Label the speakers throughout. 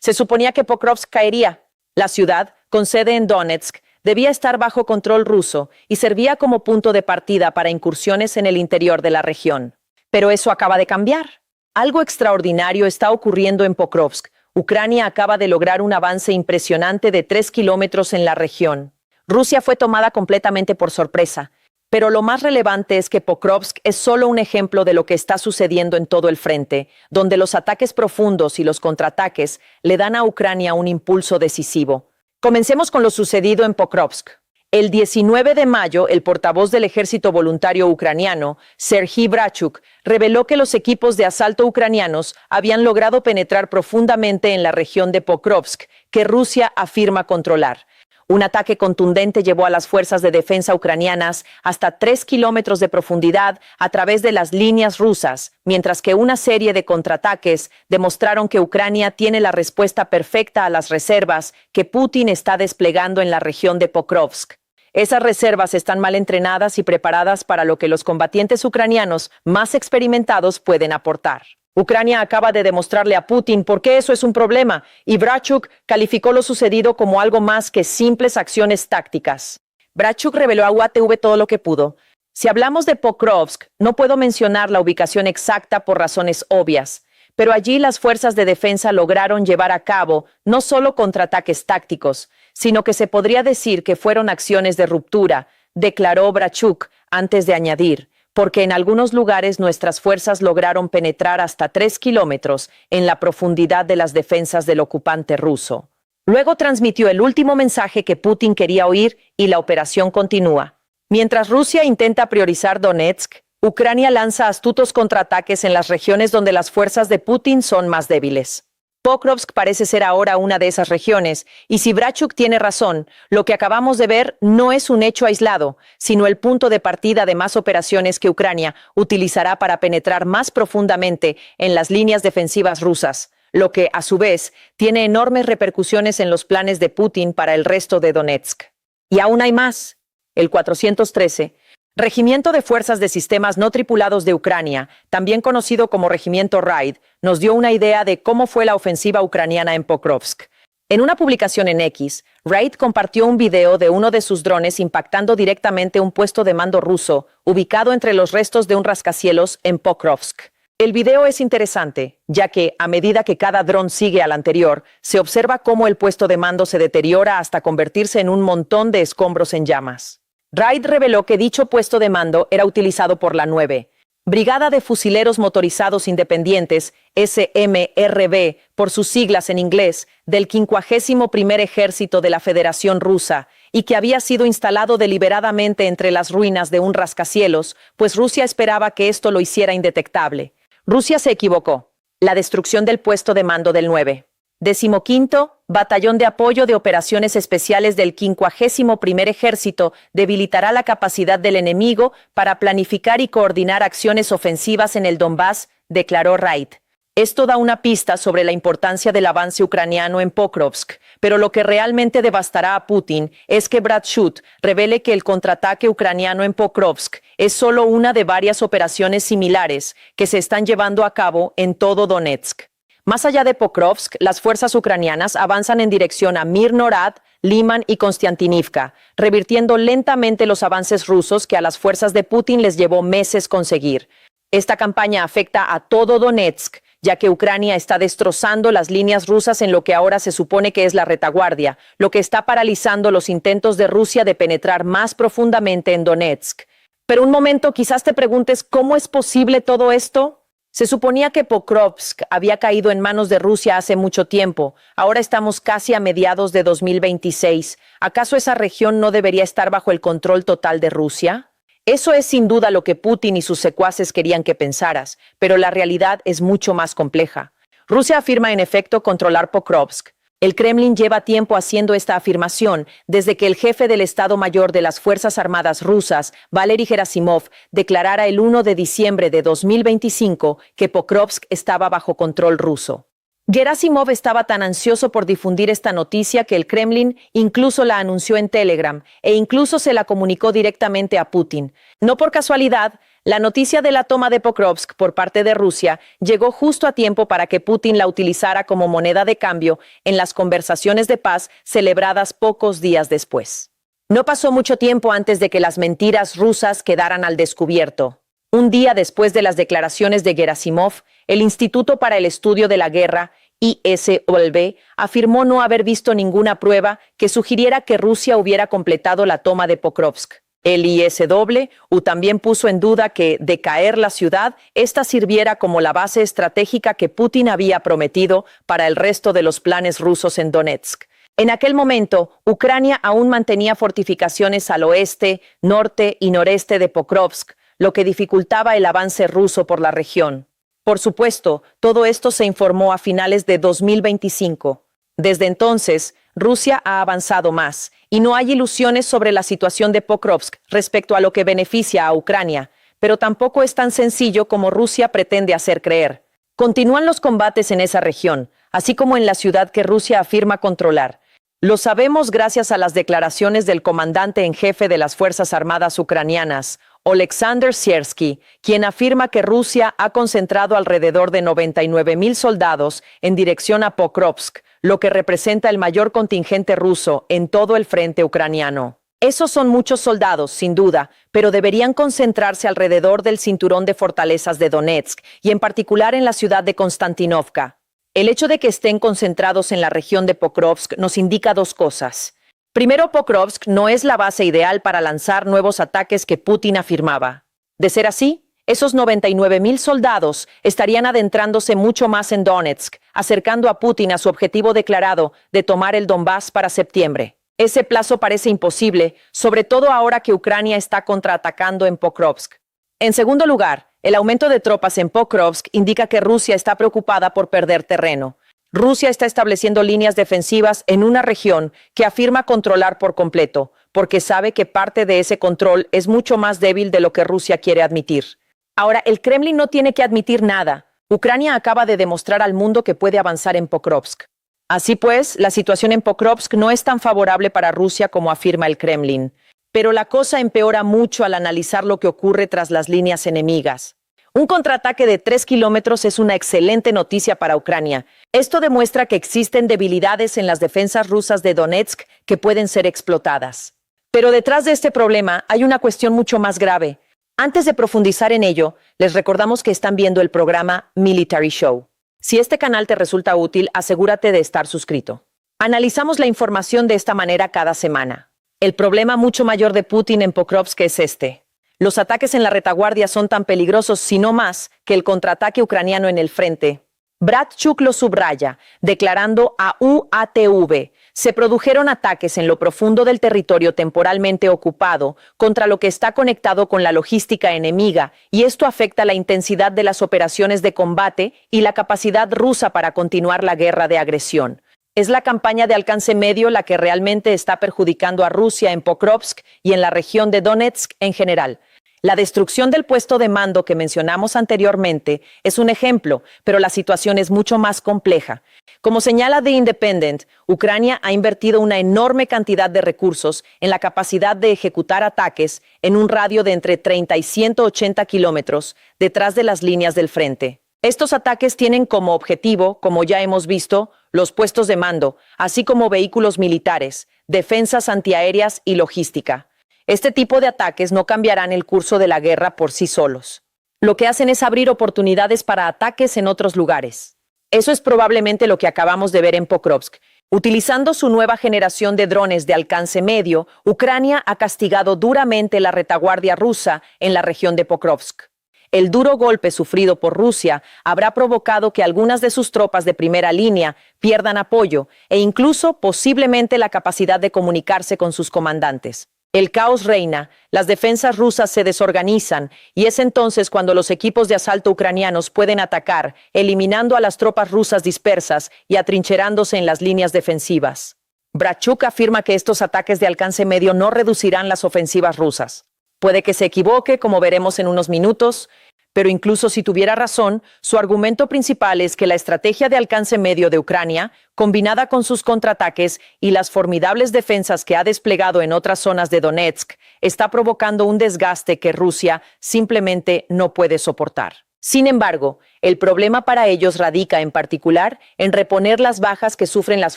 Speaker 1: Se suponía que Pokrovsk caería. La ciudad, con sede en Donetsk, debía estar bajo control ruso y servía como punto de partida para incursiones en el interior de la región. Pero eso acaba de cambiar. Algo extraordinario está ocurriendo en Pokrovsk. Ucrania acaba de lograr un avance impresionante de 3 kilómetros en la región. Rusia fue tomada completamente por sorpresa. Pero lo más relevante es que Pokrovsk es solo un ejemplo de lo que está sucediendo en todo el frente, donde los ataques profundos y los contraataques le dan a Ucrania un impulso decisivo. Comencemos con lo sucedido en Pokrovsk. El 19 de mayo, el portavoz del Ejército Voluntario Ucraniano, Serhiy Brachuk, reveló que los equipos de asalto ucranianos habían logrado penetrar profundamente en la región de Pokrovsk, que Rusia afirma controlar. Un ataque contundente llevó a las fuerzas de defensa ucranianas hasta 3 kilómetros de profundidad a través de las líneas rusas, mientras que una serie de contraataques demostraron que Ucrania tiene la respuesta perfecta a las reservas que Putin está desplegando en la región de Pokrovsk. Esas reservas están mal entrenadas y preparadas para lo que los combatientes ucranianos más experimentados pueden aportar. Ucrania acaba de demostrarle a Putin por qué eso es un problema, y Brachuk calificó lo sucedido como algo más que simples acciones tácticas. Brachuk reveló a UATV todo lo que pudo. Si hablamos de Pokrovsk, no puedo mencionar la ubicación exacta por razones obvias, pero allí las fuerzas de defensa lograron llevar a cabo no solo contraataques tácticos, sino que se podría decir que fueron acciones de ruptura, declaró Brachuk antes de añadir, porque en algunos lugares nuestras fuerzas lograron penetrar hasta 3 kilómetros en la profundidad de las defensas del ocupante ruso. Luego transmitió el último mensaje que Putin quería oír y la operación continúa. Mientras Rusia intenta priorizar Donetsk, Ucrania lanza astutos contraataques en las regiones donde las fuerzas de Putin son más débiles. Pokrovsk parece ser ahora una de esas regiones, y si Brachuk tiene razón, lo que acabamos de ver no es un hecho aislado, sino el punto de partida de más operaciones que Ucrania utilizará para penetrar más profundamente en las líneas defensivas rusas, lo que, a su vez, tiene enormes repercusiones en los planes de Putin para el resto de Donetsk. Y aún hay más. El 413, Regimiento de Fuerzas de Sistemas No Tripulados de Ucrania, también conocido como Regimiento Raid, nos dio una idea de cómo fue la ofensiva ucraniana en Pokrovsk. En una publicación en X, Raid compartió un video de uno de sus drones impactando directamente un puesto de mando ruso, ubicado entre los restos de un rascacielos en Pokrovsk. El video es interesante, ya que, a medida que cada dron sigue al anterior, se observa cómo el puesto de mando se deteriora hasta convertirse en un montón de escombros en llamas. Raid reveló que dicho puesto de mando era utilizado por la 9. Brigada de Fusileros Motorizados Independientes, SMRB, por sus siglas en inglés, del 51º Ejército de la Federación Rusa, y que había sido instalado deliberadamente entre las ruinas de un rascacielos, pues Rusia esperaba que esto lo hiciera indetectable. Rusia se equivocó. La destrucción del puesto de mando del 9. 15º Batallón de Apoyo de Operaciones Especiales del 51º Ejército debilitará la capacidad del enemigo para planificar y coordinar acciones ofensivas en el Donbass, declaró Raid. Esto da una pista sobre la importancia del avance ucraniano en Pokrovsk, pero lo que realmente devastará a Putin es que Brachuk revele que el contraataque ucraniano en Pokrovsk es solo una de varias operaciones similares que se están llevando a cabo en todo Donetsk. Más allá de Pokrovsk, las fuerzas ucranianas avanzan en dirección a Mirnorad, Liman y Konstantinivka, revirtiendo lentamente los avances rusos que a las fuerzas de Putin les llevó meses conseguir. Esta campaña afecta a todo Donetsk, ya que Ucrania está destrozando las líneas rusas en lo que ahora se supone que es la retaguardia, lo que está paralizando los intentos de Rusia de penetrar más profundamente en Donetsk. Pero un momento, quizás te preguntes, ¿cómo es posible todo esto? Se suponía que Pokrovsk había caído en manos de Rusia hace mucho tiempo. Ahora estamos casi a mediados de 2026. ¿Acaso esa región no debería estar bajo el control total de Rusia? Eso es sin duda lo que Putin y sus secuaces querían que pensaras, pero la realidad es mucho más compleja. Rusia afirma en efecto controlar Pokrovsk. El Kremlin lleva tiempo haciendo esta afirmación desde que el jefe del Estado Mayor de las Fuerzas Armadas rusas, Valery Gerasimov, declarara el 1 de diciembre de 2025 que Pokrovsk estaba bajo control ruso. Gerasimov estaba tan ansioso por difundir esta noticia que el Kremlin incluso la anunció en Telegram e incluso se la comunicó directamente a Putin. No por casualidad, La noticia de la toma de Pokrovsk por parte de Rusia llegó justo a tiempo para que Putin la utilizara como moneda de cambio en las conversaciones de paz celebradas pocos días después. No pasó mucho tiempo antes de que las mentiras rusas quedaran al descubierto. Un día después de las declaraciones de Gerasimov, el Instituto para el Estudio de la Guerra, ISOLB, afirmó no haber visto ninguna prueba que sugiriera que Rusia hubiera completado la toma de Pokrovsk. El ISW también puso en duda que, de caer la ciudad, esta sirviera como la base estratégica que Putin había prometido para el resto de los planes rusos en Donetsk. En aquel momento, Ucrania aún mantenía fortificaciones al oeste, norte y noreste de Pokrovsk, lo que dificultaba el avance ruso por la región. Por supuesto, todo esto se informó a finales de 2025. Desde entonces, Rusia ha avanzado más, y no hay ilusiones sobre la situación de Pokrovsk respecto a lo que beneficia a Ucrania, pero tampoco es tan sencillo como Rusia pretende hacer creer. Continúan los combates en esa región, así como en la ciudad que Rusia afirma controlar. Lo sabemos gracias a las declaraciones del comandante en jefe de las Fuerzas Armadas ucranianas, Oleksandr Siersky, quien afirma que Rusia ha concentrado alrededor de 99,000 soldados en dirección a Pokrovsk, lo que representa el mayor contingente ruso en todo el frente ucraniano. Esos son muchos soldados, sin duda, pero deberían concentrarse alrededor del cinturón de fortalezas de Donetsk y en particular en la ciudad de Konstantinovka. El hecho de que estén concentrados en la región de Pokrovsk nos indica dos cosas. Primero, Pokrovsk no es la base ideal para lanzar nuevos ataques que Putin afirmaba. De ser así, esos 99,000 soldados estarían adentrándose mucho más en Donetsk, acercando a Putin a su objetivo declarado de tomar el Donbass para septiembre. Ese plazo parece imposible, sobre todo ahora que Ucrania está contraatacando en Pokrovsk. En segundo lugar, el aumento de tropas en Pokrovsk indica que Rusia está preocupada por perder terreno. Rusia está estableciendo líneas defensivas en una región que afirma controlar por completo, porque sabe que parte de ese control es mucho más débil de lo que Rusia quiere admitir. Ahora, el Kremlin no tiene que admitir nada. Ucrania acaba de demostrar al mundo que puede avanzar en Pokrovsk. Así pues, la situación en Pokrovsk no es tan favorable para Rusia como afirma el Kremlin. Pero la cosa empeora mucho al analizar lo que ocurre tras las líneas enemigas. Un contraataque de 3 kilómetros es una excelente noticia para Ucrania. Esto demuestra que existen debilidades en las defensas rusas de Donetsk que pueden ser explotadas. Pero detrás de este problema hay una cuestión mucho más grave. Antes de profundizar en ello, les recordamos que están viendo el programa Military Show. Si este canal te resulta útil, asegúrate de estar suscrito. Analizamos la información de esta manera cada semana. El problema mucho mayor de Putin en Pokrovsk es este. Los ataques en la retaguardia son tan peligrosos, si no más, que el contraataque ucraniano en el frente. Bratchuk lo subraya, declarando a UATV, se produjeron ataques en lo profundo del territorio temporalmente ocupado contra lo que está conectado con la logística enemiga, y esto afecta la intensidad de las operaciones de combate y la capacidad rusa para continuar la guerra de agresión. Es la campaña de alcance medio la que realmente está perjudicando a Rusia en Pokrovsk y en la región de Donetsk en general. La destrucción del puesto de mando que mencionamos anteriormente es un ejemplo, pero la situación es mucho más compleja. Como señala The Independent, Ucrania ha invertido una enorme cantidad de recursos en la capacidad de ejecutar ataques en un radio de entre 30 y 180 kilómetros detrás de las líneas del frente. Estos ataques tienen como objetivo, como ya hemos visto, los puestos de mando, así como vehículos militares, defensas antiaéreas y logística. Este tipo de ataques no cambiarán el curso de la guerra por sí solos. Lo que hacen es abrir oportunidades para ataques en otros lugares. Eso es probablemente lo que acabamos de ver en Pokrovsk. Utilizando su nueva generación de drones de alcance medio, Ucrania ha castigado duramente la retaguardia rusa en la región de Pokrovsk. El duro golpe sufrido por Rusia habrá provocado que algunas de sus tropas de primera línea pierdan apoyo e incluso posiblemente la capacidad de comunicarse con sus comandantes. El caos reina, las defensas rusas se desorganizan y es entonces cuando los equipos de asalto ucranianos pueden atacar, eliminando a las tropas rusas dispersas y atrincherándose en las líneas defensivas. Bratchuk afirma que estos ataques de alcance medio no reducirán las ofensivas rusas. Puede que se equivoque, como veremos en unos minutos, Pero incluso si tuviera razón, su argumento principal es que la estrategia de alcance medio de Ucrania, combinada con sus contraataques y las formidables defensas que ha desplegado en otras zonas de Donetsk, está provocando un desgaste que Rusia simplemente no puede soportar. Sin embargo, el problema para ellos radica en particular en reponer las bajas que sufren las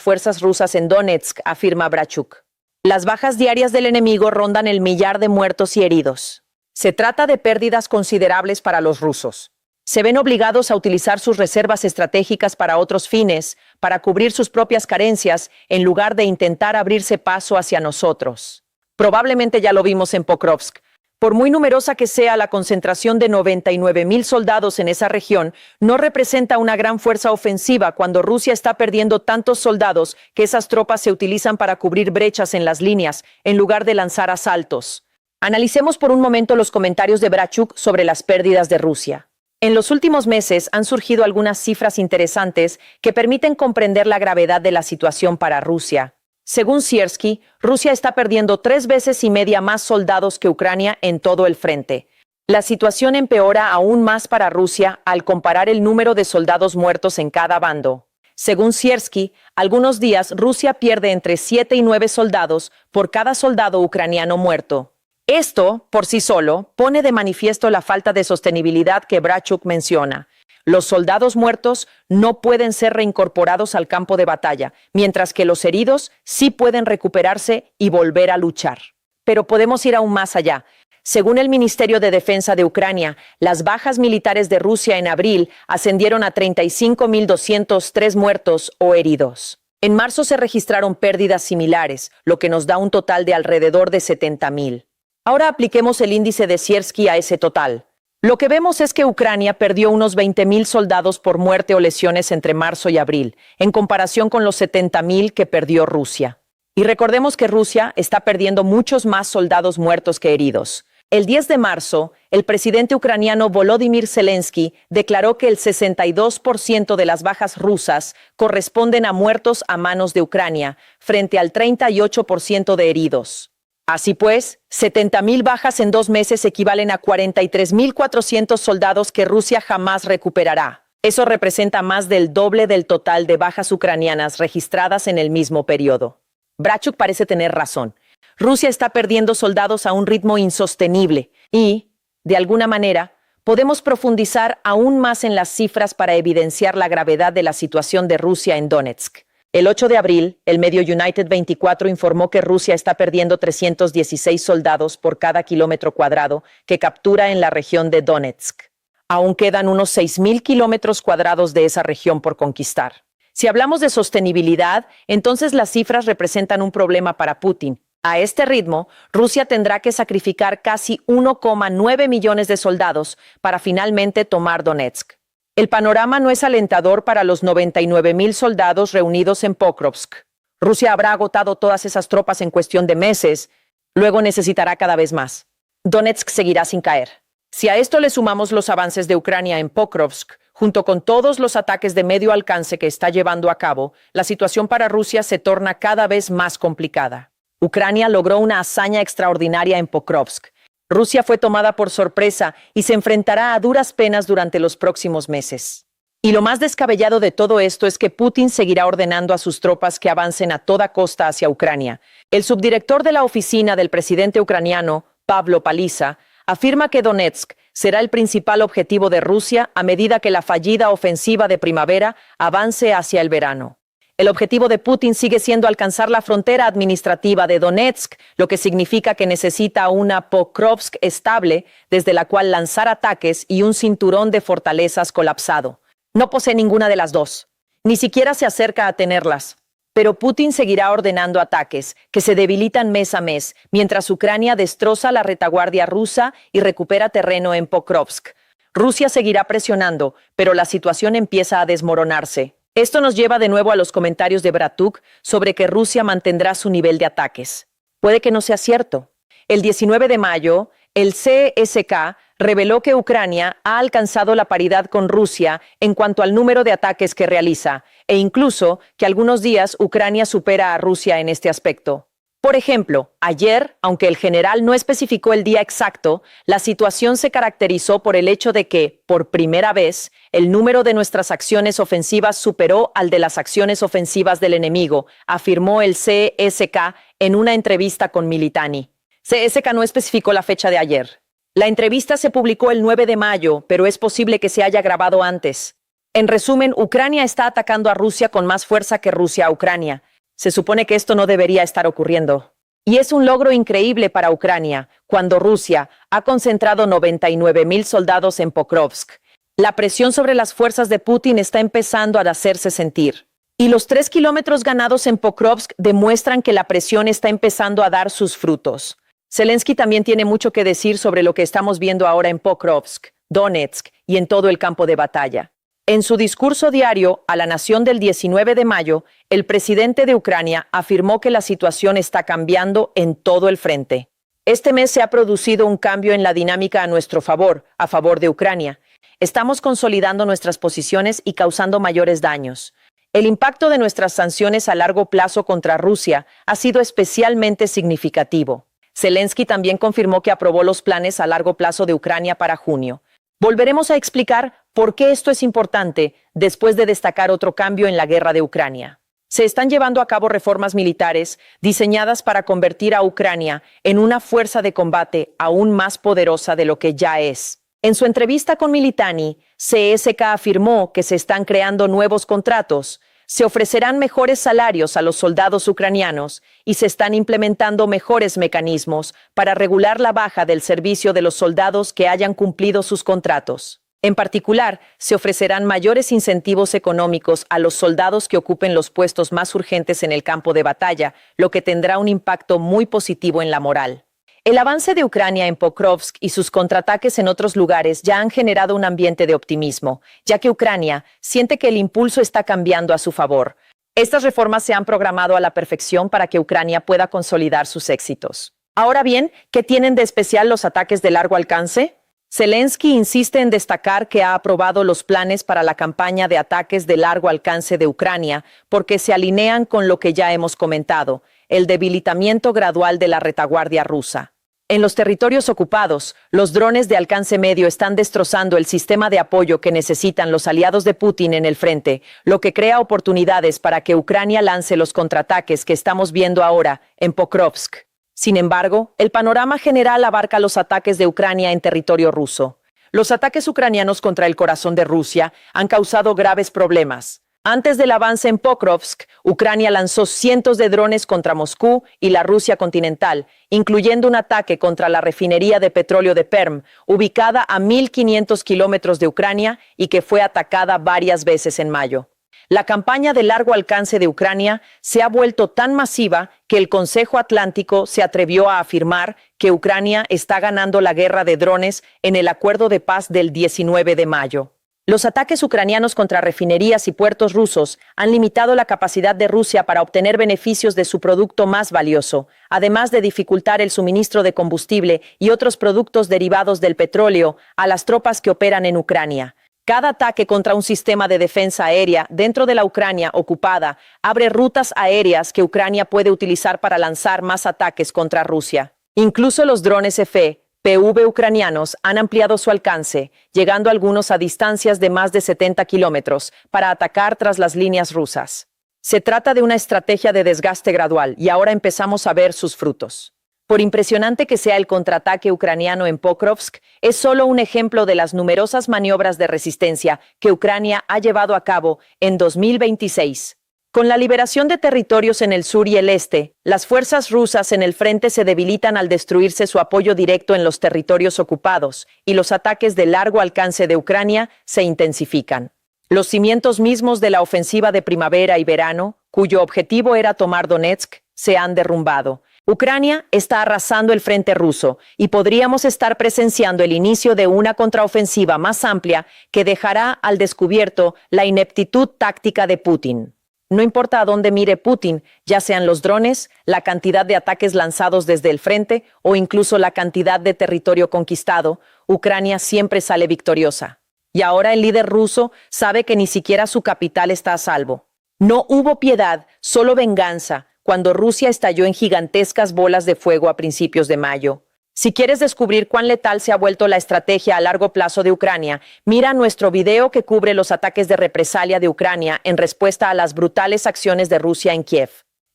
Speaker 1: fuerzas rusas en Donetsk, afirma Brachuk. Las bajas diarias del enemigo rondan el 1.000.000 de muertos y heridos. Se trata de pérdidas considerables para los rusos. Se ven obligados a utilizar sus reservas estratégicas para otros fines, para cubrir sus propias carencias, en lugar de intentar abrirse paso hacia nosotros. Probablemente ya lo vimos en Pokrovsk. Por muy numerosa que sea la concentración de 99.000 soldados en esa región, no representa una gran fuerza ofensiva cuando Rusia está perdiendo tantos soldados que esas tropas se utilizan para cubrir brechas en las líneas, en lugar de lanzar asaltos. Analicemos por un momento los comentarios de Brachuk sobre las pérdidas de Rusia. En los últimos meses han surgido algunas cifras interesantes que permiten comprender la gravedad de la situación para Rusia. Según Siersky, Rusia está perdiendo 3,5 veces más soldados que Ucrania en todo el frente. La situación empeora aún más para Rusia al comparar el número de soldados muertos en cada bando. Según Siersky, algunos días Rusia pierde entre 7 y 9 soldados por cada soldado ucraniano muerto. Esto, por sí solo, pone de manifiesto la falta de sostenibilidad que Brachuk menciona. Los soldados muertos no pueden ser reincorporados al campo de batalla, mientras que los heridos sí pueden recuperarse y volver a luchar. Pero podemos ir aún más allá. Según el Ministerio de Defensa de Ucrania, las bajas militares de Rusia en abril ascendieron a 35.203 muertos o heridos. En marzo se registraron pérdidas similares, lo que nos da un total de alrededor de 70.000. Ahora apliquemos el índice de Siersky a ese total. Lo que vemos es que Ucrania perdió unos 20.000 soldados por muerte o lesiones entre marzo y abril, en comparación con los 70.000 que perdió Rusia. Y recordemos que Rusia está perdiendo muchos más soldados muertos que heridos. El 10 de marzo, el presidente ucraniano Volodymyr Zelensky declaró que el 62% de las bajas rusas corresponden a muertos a manos de Ucrania, frente al 38% de heridos. Así pues, 70.000 bajas en 2 meses equivalen a 43.400 soldados que Rusia jamás recuperará. Eso representa más del doble del total de bajas ucranianas registradas en el mismo periodo. Brachuk parece tener razón. Rusia está perdiendo soldados a un ritmo insostenible y, de alguna manera, podemos profundizar aún más en las cifras para evidenciar la gravedad de la situación de Rusia en Donetsk. El 8 de abril, el medio United 24 informó que Rusia está perdiendo 316 soldados por cada kilómetro cuadrado que captura en la región de Donetsk. Aún quedan unos 6.000 kilómetros cuadrados de esa región por conquistar. Si hablamos de sostenibilidad, entonces las cifras representan un problema para Putin. A este ritmo, Rusia tendrá que sacrificar casi 1,9 millones de soldados para finalmente tomar Donetsk. El panorama no es alentador para los 99.000 soldados reunidos en Pokrovsk. Rusia habrá agotado todas esas tropas en cuestión de meses, luego necesitará cada vez más. Donetsk seguirá sin caer. Si a esto le sumamos los avances de Ucrania en Pokrovsk, junto con todos los ataques de medio alcance que está llevando a cabo, la situación para Rusia se torna cada vez más complicada. Ucrania logró una hazaña extraordinaria en Pokrovsk. Rusia fue tomada por sorpresa y se enfrentará a duras penas durante los próximos meses. Y lo más descabellado de todo esto es que Putin seguirá ordenando a sus tropas que avancen a toda costa hacia Ucrania. El subdirector de la oficina del presidente ucraniano, Pavlo Paliza, afirma que Donetsk será el principal objetivo de Rusia a medida que la fallida ofensiva de primavera avance hacia el verano. El objetivo de Putin sigue siendo alcanzar la frontera administrativa de Donetsk, lo que significa que necesita una Pokrovsk estable desde la cual lanzar ataques y un cinturón de fortalezas colapsado. No posee ninguna de las dos. Ni siquiera se acerca a tenerlas. Pero Putin seguirá ordenando ataques que se debilitan mes a mes, mientras Ucrania destroza la retaguardia rusa y recupera terreno en Pokrovsk. Rusia seguirá presionando, pero la situación empieza a desmoronarse. Esto nos lleva de nuevo a los comentarios de Brachuk sobre que Rusia mantendrá su nivel de ataques. Puede que no sea cierto. El 19 de mayo, el CSK reveló que Ucrania ha alcanzado la paridad con Rusia en cuanto al número de ataques que realiza, e incluso que algunos días Ucrania supera a Rusia en este aspecto. Por ejemplo, ayer, aunque el general no especificó el día exacto, la situación se caracterizó por el hecho de que, por primera vez, el número de nuestras acciones ofensivas superó al de las acciones ofensivas del enemigo, afirmó el CSK en una entrevista con Militani. CSK no especificó la fecha de ayer. La entrevista se publicó el 9 de mayo, pero es posible que se haya grabado antes. En resumen, Ucrania está atacando a Rusia con más fuerza que Rusia a Ucrania. Se supone que esto no debería estar ocurriendo. Y es un logro increíble para Ucrania, cuando Rusia ha concentrado 99,000 soldados en Pokrovsk. La presión sobre las fuerzas de Putin está empezando a hacerse sentir. Y los 3 kilómetros ganados en Pokrovsk demuestran que la presión está empezando a dar sus frutos. Zelensky también tiene mucho que decir sobre lo que estamos viendo ahora en Pokrovsk, Donetsk y en todo el campo de batalla. En su discurso diario a la nación del 19 de mayo, el presidente de Ucrania afirmó que la situación está cambiando en todo el frente. Este mes se ha producido un cambio en la dinámica a nuestro favor, a favor de Ucrania. Estamos consolidando nuestras posiciones y causando mayores daños. El impacto de nuestras sanciones a largo plazo contra Rusia ha sido especialmente significativo. Zelensky también confirmó que aprobó los planes a largo plazo de Ucrania para junio. Volveremos a explicar por qué esto es importante después de destacar otro cambio en la guerra de Ucrania. Se están llevando a cabo reformas militares diseñadas para convertir a Ucrania en una fuerza de combate aún más poderosa de lo que ya es. En su entrevista con Militani, CSK afirmó que se están creando nuevos contratos, se ofrecerán mejores salarios a los soldados ucranianos y se están implementando mejores mecanismos para regular la baja del servicio de los soldados que hayan cumplido sus contratos. En particular, se ofrecerán mayores incentivos económicos a los soldados que ocupen los puestos más urgentes en el campo de batalla, lo que tendrá un impacto muy positivo en la moral. El avance de Ucrania en Pokrovsk y sus contraataques en otros lugares ya han generado un ambiente de optimismo, ya que Ucrania siente que el impulso está cambiando a su favor. Estas reformas se han programado a la perfección para que Ucrania pueda consolidar sus éxitos. Ahora bien, ¿qué tienen de especial los ataques de largo alcance? Zelensky insiste en destacar que ha aprobado los planes para la campaña de ataques de largo alcance de Ucrania porque se alinean con lo que ya hemos comentado, el debilitamiento gradual de la retaguardia rusa. En los territorios ocupados, los drones de alcance medio están destrozando el sistema de apoyo que necesitan los aliados de Putin en el frente, lo que crea oportunidades para que Ucrania lance los contraataques que estamos viendo ahora en Pokrovsk. Sin embargo, el panorama general abarca los ataques de Ucrania en territorio ruso. Los ataques ucranianos contra el corazón de Rusia han causado graves problemas. Antes del avance en Pokrovsk, Ucrania lanzó cientos de drones contra Moscú y la Rusia continental, incluyendo un ataque contra la refinería de petróleo de Perm, ubicada a 1.500 kilómetros de Ucrania y que fue atacada varias veces en mayo. La campaña de largo alcance de Ucrania se ha vuelto tan masiva que el Consejo Atlántico se atrevió a afirmar que Ucrania está ganando la guerra de drones en el acuerdo de paz del 19 de mayo. Los ataques ucranianos contra refinerías y puertos rusos han limitado la capacidad de Rusia para obtener beneficios de su producto más valioso, además de dificultar el suministro de combustible y otros productos derivados del petróleo a las tropas que operan en Ucrania. Cada ataque contra un sistema de defensa aérea dentro de la Ucrania ocupada abre rutas aéreas que Ucrania puede utilizar para lanzar más ataques contra Rusia. Incluso los drones FPV ucranianos han ampliado su alcance, llegando algunos a distancias de más de 70 kilómetros para atacar tras las líneas rusas. Se trata de una estrategia de desgaste gradual y ahora empezamos a ver sus frutos. Por impresionante que sea el contraataque ucraniano en Pokrovsk, es solo un ejemplo de las numerosas maniobras de resistencia que Ucrania ha llevado a cabo en 2026. Con la liberación de territorios en el sur y el este, las fuerzas rusas en el frente se debilitan al destruirse su apoyo directo en los territorios ocupados, y los ataques de largo alcance de Ucrania se intensifican. Los cimientos mismos de la ofensiva de primavera y verano, cuyo objetivo era tomar Donetsk, se han derrumbado. Ucrania está arrasando el frente ruso y podríamos estar presenciando el inicio de una contraofensiva más amplia que dejará al descubierto la ineptitud táctica de Putin. No importa a dónde mire Putin, ya sean los drones, la cantidad de ataques lanzados desde el frente o incluso la cantidad de territorio conquistado, Ucrania siempre sale victoriosa. Y ahora el líder ruso sabe que ni siquiera su capital está a salvo. No hubo piedad, solo venganza, cuando Rusia estalló en gigantescas bolas de fuego a principios de mayo. Si quieres descubrir cuán letal se ha vuelto la estrategia a largo plazo de Ucrania, mira nuestro video que cubre los ataques de represalia de Ucrania en respuesta a las brutales acciones de Rusia en Kiev.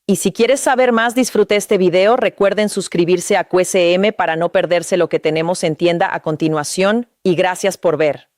Speaker 1: Y si quieres saber más, disfrute este video. Recuerden suscribirse a QSM para no perderse lo que tenemos en tienda a continuación. Y gracias por ver.